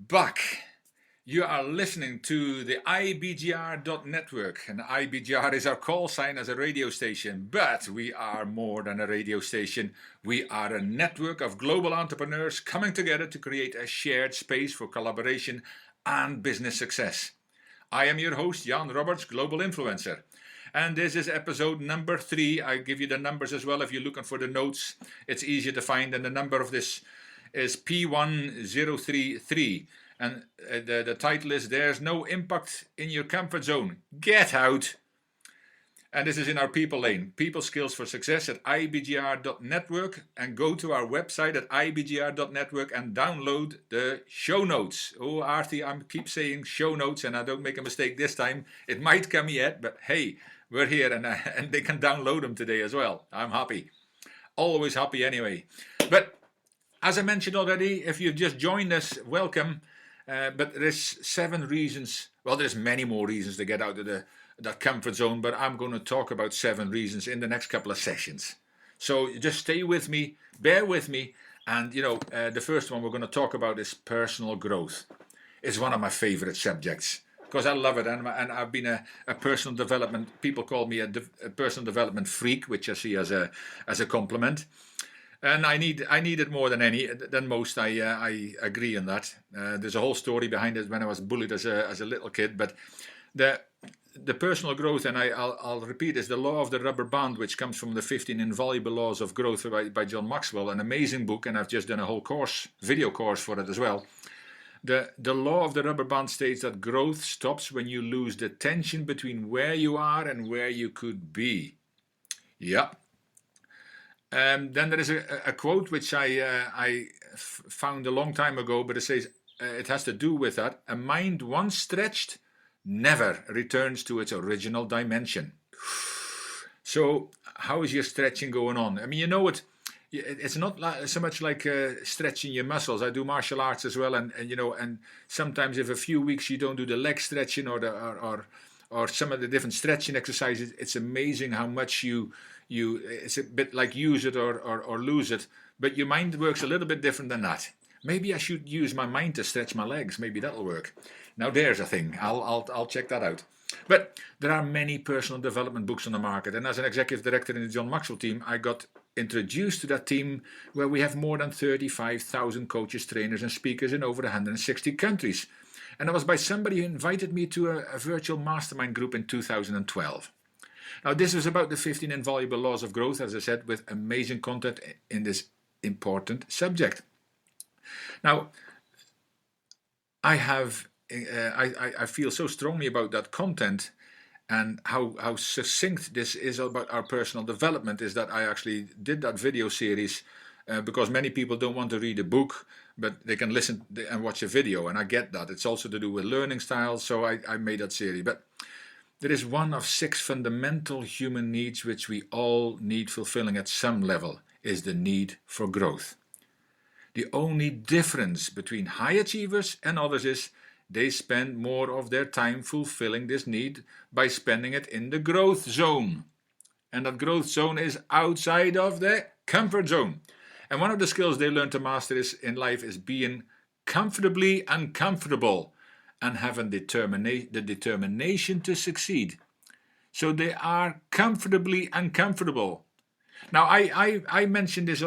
back. You are listening to the IBGR.network, and IBGR is our call sign as a radio station, but we are more than a radio station. We are a network of global entrepreneurs coming together to create a shared space for collaboration and business success. I am your host, Jan Robberts, Global Influencer. And this is episode number 3. I give you the numbers as well if you're looking for the notes. It's easier to find, and the number of this is P1033. And the title is There's No Impact in Your Comfort Zone. Get out! And this is in our people lane. People Skills for Success at IBGR.network. And go to our website at IBGR.network and download the show notes. Oh, Artie, I keep saying show notes and I don't make a mistake this time. It might come yet, but hey, we're here and they can download them today as well. I'm happy. Always happy anyway. But as I mentioned already, if you've just joined us, welcome. But there's 7 reasons. Well, there's many more reasons to get out of that comfort zone, but I'm going to talk about 7 reasons in the next couple of sessions. So just stay with me, bear with me, and the first one we're going to talk about is personal growth. It's one of my favorite subjects because I love it, and I've been a personal development. People call me a personal development freak, which I see as a compliment. And I need it more than most. I agree on that. There's a whole story behind it when I was bullied as a little kid. But the personal growth, and I'll repeat, is the law of the rubber band, which comes from the 15 Invaluable Laws of Growth by John Maxwell, an amazing book, and I've just done a whole video course for it as well. The law of the rubber band states that growth stops when you lose the tension between where you are and where you could be. Yeah. Then there is a quote which I found a long time ago, but it says it has to do with that. A mind once stretched never returns to its original dimension. So how is your stretching going on? I mean, it's not so much like stretching your muscles. I do martial arts as well, and sometimes if a few weeks you don't do the leg stretching or some of the different stretching exercises, it's amazing how much it's a bit like use it or lose it, but your mind works a little bit different than that. Maybe I should use my mind to stretch my legs. Maybe that'll work. Now there's a thing. I'll check that out. But there are many personal development books on the market, and as an executive director in the John Maxwell team, I got introduced to that team where we have more than 35,000 coaches, trainers and speakers in over 160 countries. And it was by somebody who invited me to a virtual mastermind group in 2012. Now, this was about the 15 Invaluable Laws of Growth, as I said, with amazing content in this important subject. Now, I feel so strongly about that content and how succinct this is about our personal development is that I actually did that video series because many people don't want to read a book, but they can listen and watch a video, and I get that. It's also to do with learning styles, so I made that series. But there is one of 6 fundamental human needs which we all need fulfilling at some level, is the need for growth. The only difference between high achievers and others is they spend more of their time fulfilling this need by spending it in the growth zone. And that growth zone is outside of the comfort zone. And one of the skills they learn to master in life is being comfortably uncomfortable and having the determination to succeed. So they are comfortably uncomfortable. Now, I mentioned this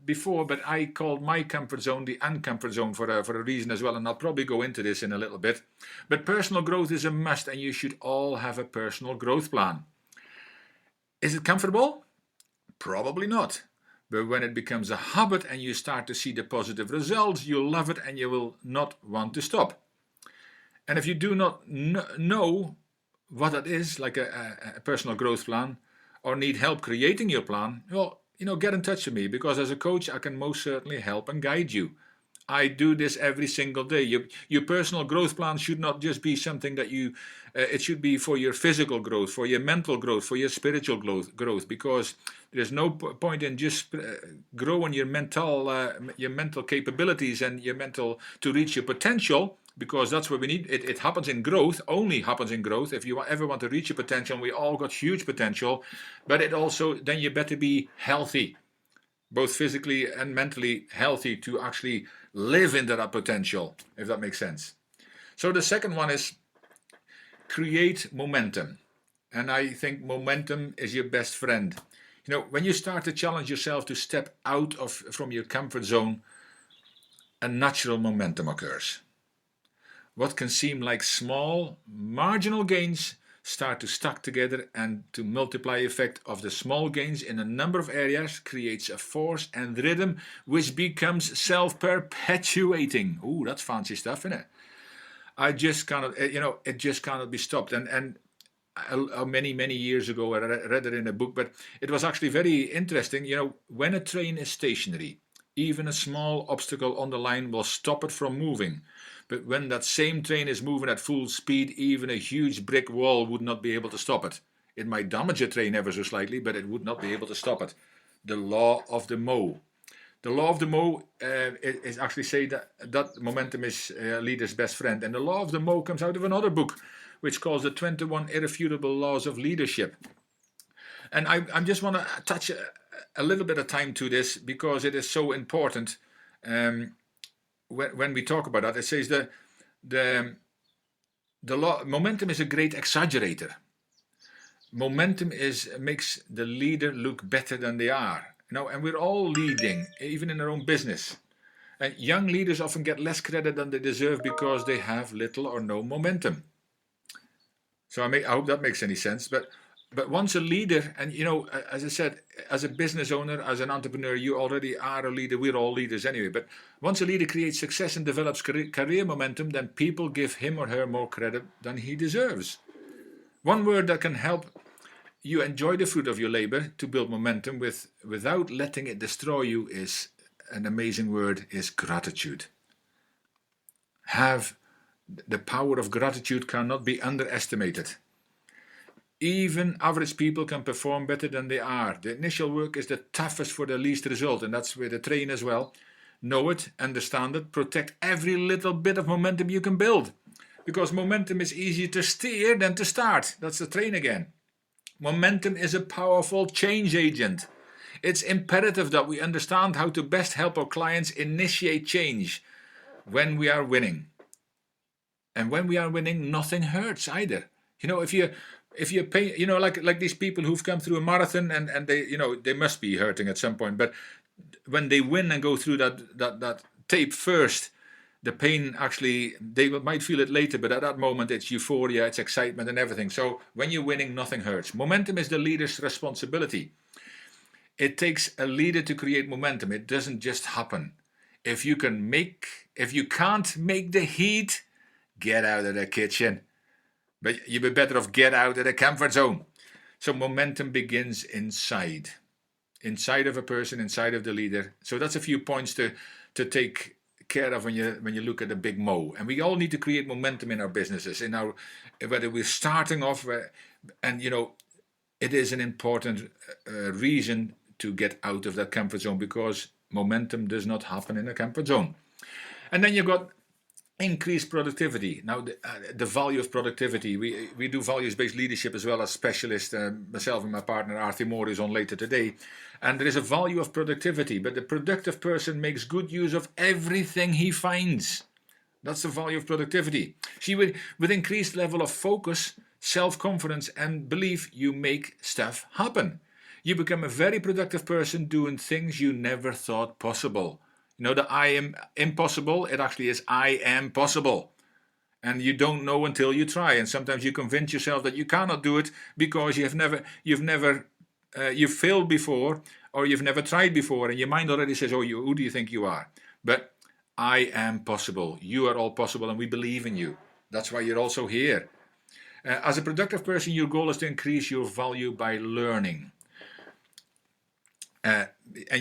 before, but I called my comfort zone the uncomfort zone for a reason as well, and I'll probably go into this in a little bit. But personal growth is a must, and you should all have a personal growth plan. Is it comfortable? Probably not. But when it becomes a habit and you start to see the positive results, you'll love it and you will not want to stop. And if you do not know what that is, like a personal growth plan, or need help creating your plan, well, get in touch with me, because as a coach, I can most certainly help and guide you. I do this every single day. Your personal growth plan should not just be something that it should be for your physical growth, for your mental growth, for your spiritual growth, because there's no point in just growing your mental capabilities and to reach your potential, because that's what we need. It happens in growth, only happens in growth. If you ever want to reach your potential, we all got huge potential, but it also, then you better be healthy. both physically and mentally healthy to actually live into that potential, if that makes sense. So the second one is create momentum. And I think momentum is your best friend. You know, when you start to challenge yourself to step out from your comfort zone, a natural momentum occurs. What can seem like small, marginal gains start to stack together, and the multiply effect of the small gains in a number of areas creates a force and rhythm which becomes self-perpetuating. Ooh, that's fancy stuff, isn't it? I just cannot, it just cannot be stopped. And many years ago, I read it in a book, but it was actually very interesting. You know, when a train is stationary, even a small obstacle on the line will stop it from moving. But when that same train is moving at full speed, even a huge brick wall would not be able to stop it. It might damage a train ever so slightly, but it would not be able to stop it. The law of the Mo. The law of the Mo is actually say that momentum is a leader's best friend. And the law of the Mo comes out of another book, which calls the 21 Irrefutable Laws of Leadership. And I just want to touch a little bit of time to this because it is so important. When we talk about that, it says the law, momentum is a great exaggerator. Momentum makes the leader look better than they are. You know, and we're all leading, even in our own business. And young leaders often get less credit than they deserve because they have little or no momentum. So I hope that makes any sense. But once a leader, and you know, as I said, as a business owner, as an entrepreneur, you already are a leader. We're all leaders anyway. But once a leader creates success and develops career momentum, then people give him or her more credit than he deserves. One word that can help you enjoy the fruit of your labor to build momentum without letting it destroy you is an amazing word, is gratitude. The power of gratitude cannot be underestimated. Even average people can perform better than they are. The initial work is the toughest for the least result, and that's where the train as well. Know it, understand it, protect every little bit of momentum you can build. Because momentum is easier to steer than to start. That's the train again. Momentum is a powerful change agent. It's imperative that we understand how to best help our clients initiate change when we are winning. And when we are winning, nothing hurts either. You know, if you pay, you know, like these people who've come through a marathon and they, you know, they must be hurting at some point. But when they win and go through that tape first, the pain actually, they might feel it later, but at that moment it's euphoria, it's excitement and everything. So when you're winning, nothing hurts. Momentum is the leader's responsibility. It takes a leader to create momentum. It doesn't just happen. If you can't make the heat, get out of the kitchen. But you'd be better off get out of the comfort zone. So momentum begins inside of a person, inside of the leader. So that's a few points to take care of when you look at the big Mo. And we all need to create momentum in our businesses, whether we're starting off, and you know, it is an important reason to get out of that comfort zone, because momentum does not happen in a comfort zone. And then you've got increased productivity. Now, the value of productivity. We do values-based leadership as well as specialists. Myself and my partner Arthur Moore is on later today. And there is a value of productivity, but the productive person makes good use of everything he finds. That's the value of productivity. See, with increased level of focus, self-confidence and belief, you make stuff happen. You become a very productive person doing things you never thought possible. You know, the I am impossible, it actually is I am possible. And you don't know until you try. And sometimes you convince yourself that you cannot do it because you've failed before, or you've never tried before, and your mind already says, oh, who do you think you are? But I am possible. You are all possible, and we believe in you. That's why you're also here. As a productive person, your goal is to increase your value by learning. And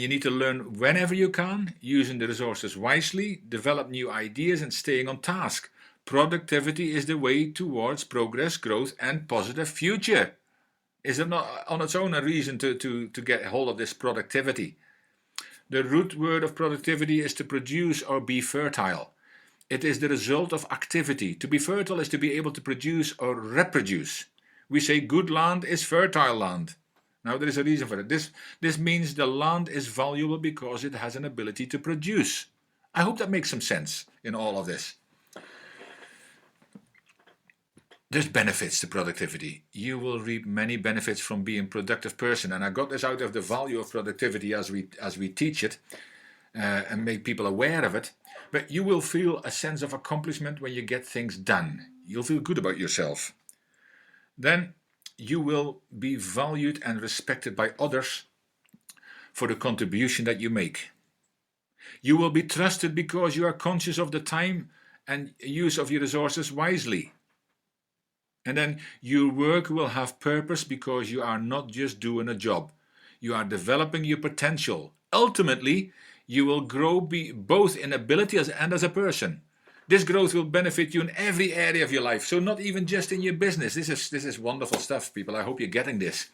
you need to learn whenever you can, using the resources wisely, develop new ideas and staying on task. Productivity is the way towards progress, growth and positive future. Is it not on its own a reason to get hold of this productivity? The root word of productivity is to produce or be fertile. It is the result of activity. To be fertile is to be able to produce or reproduce. We say good land is fertile land. Now there is a reason for it. This means the land is valuable because it has an ability to produce. I hope that makes some sense in all of this. There's benefits to productivity. You will reap many benefits from being a productive person. And I got this out of the value of productivity as we teach it and make people aware of it. But you will feel a sense of accomplishment when you get things done. You'll feel good about yourself. Then you will be valued and respected by others for the contribution that you make. You will be trusted because you are conscious of the time and use of your resources wisely. And then your work will have purpose because you are not just doing a job. You are developing your potential. Ultimately, you will grow both in ability and as a person. This growth will benefit you in every area of your life. So not even just in your business. This is wonderful stuff, people. I hope you're getting this.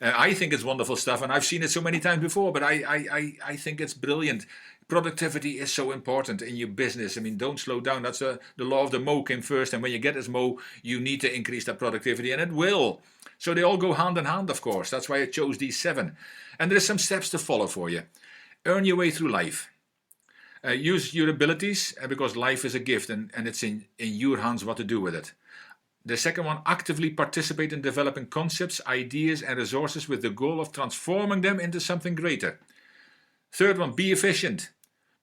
I think it's wonderful stuff, and I've seen it so many times before, but I think it's brilliant. Productivity is so important in your business. I mean, don't slow down. That's the law of the mo came first, and when you get this mo, you need to increase that productivity, and it will. So they all go hand in hand, of course. That's why I chose these 7. And there's some steps to follow for you. Earn your way through life. Use your abilities, because life is a gift, and it's in your hands what to do with it. The second one, actively participate in developing concepts, ideas, and resources with the goal of transforming them into something greater. Third one, be efficient.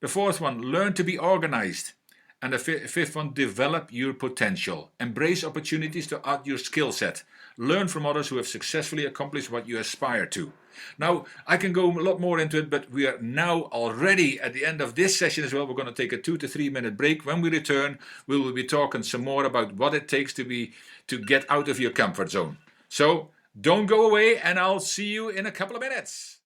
The fourth one, learn to be organized. And the fifth one, develop your potential. Embrace opportunities to add your skill set. Learn from others who have successfully accomplished what you aspire to. Now, I can go a lot more into it, but we are now already at the end of this session as well. We're going to take a 2 to 3 minute break. When we return, we will be talking some more about what it takes to get out of your comfort zone. So, don't go away, and I'll see you in a couple of minutes.